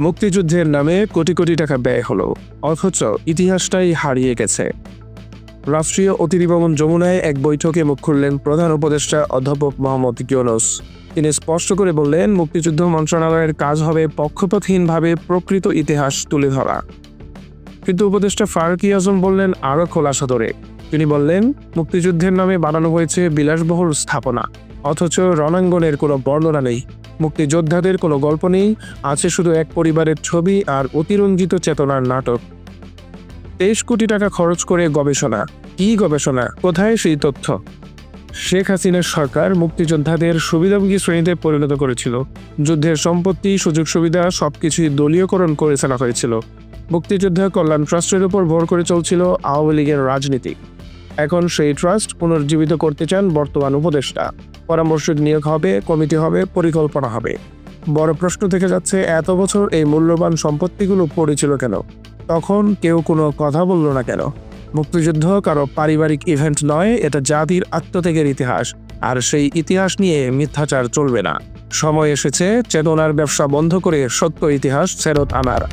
মুক্তিযুদ্ধের নামে কোটি কোটি টাকা ব্যয় হলো, অথচ ইতিহাসটাই হারিয়ে গেছে। রাষ্ট্রীয় অতিথি ভবন যমুনায় এক বৈঠকে মুখ খুললেন প্রধান উপদেষ্টা অধ্যাপক মোহাম্মদ ইউনূস। তিনি স্পষ্ট করে বললেন, মুক্তিযুদ্ধ মন্ত্রণালয়ের কাজ হবে পক্ষপাতহীনভাবে প্রকৃত ইতিহাস তুলে ধরা। কিন্তু উপদেষ্টা ফারুকী আজম বললেন আরও খোলাসা ধরে। তিনি বললেন, মুক্তিযুদ্ধের নামে বানানো হয়েছে বিলাসবহুল স্থাপনা, অথচ রণাঙ্গনের কোনো বর্ণনা নেই, মুক্তিযোদ্ধাদের কোনো গল্প নেই, আছে শুধু এক পরিবারের ছবি আর অতিরঞ্জিত চেতনার নাটক। 23 কোটি টাকা খরচ করে গবেষণা, কি গবেষণা, কোথায় সেই তথ্য? শেখ হাসিনার সরকার মুক্তিযোদ্ধাদের সুবিধাভোগী শ্রেণীতে পরিণত করেছিল। যুদ্ধের সম্পত্তি, সুযোগ সুবিধা সবকিছুই দলীয়করণ করে ফেলা হয়েছিল। মুক্তিযোদ্ধা কল্যাণ ট্রাস্টের উপর ভর করে চলছিল আওয়ামী লীগের রাজনীতি। এখন সেই ট্রাস্ট পুনর্জীবিত করতে চান বর্তমান উপদেষ্টা। পরামর্শক নিয়োগ হবে, কমিটি হবে, পরিকল্পনা হবে। বড় প্রশ্ন থেকে যাচ্ছে, এত বছর এই মূল্যবান সম্পত্তিগুলো পড়েছিল কেন? তখন কেউ কোনো কথা বলল না কেন? মুক্তিযুদ্ধ কারো পারিবারিক ইভেন্ট নয়, এটা জাতির আত্মত্যাগের ইতিহাস। আর সেই ইতিহাস নিয়ে মিথ্যাচার চলবে না। সময় এসেছে চেতনার ব্যবসা বন্ধ করে সত্য ইতিহাস ফেরত আনার।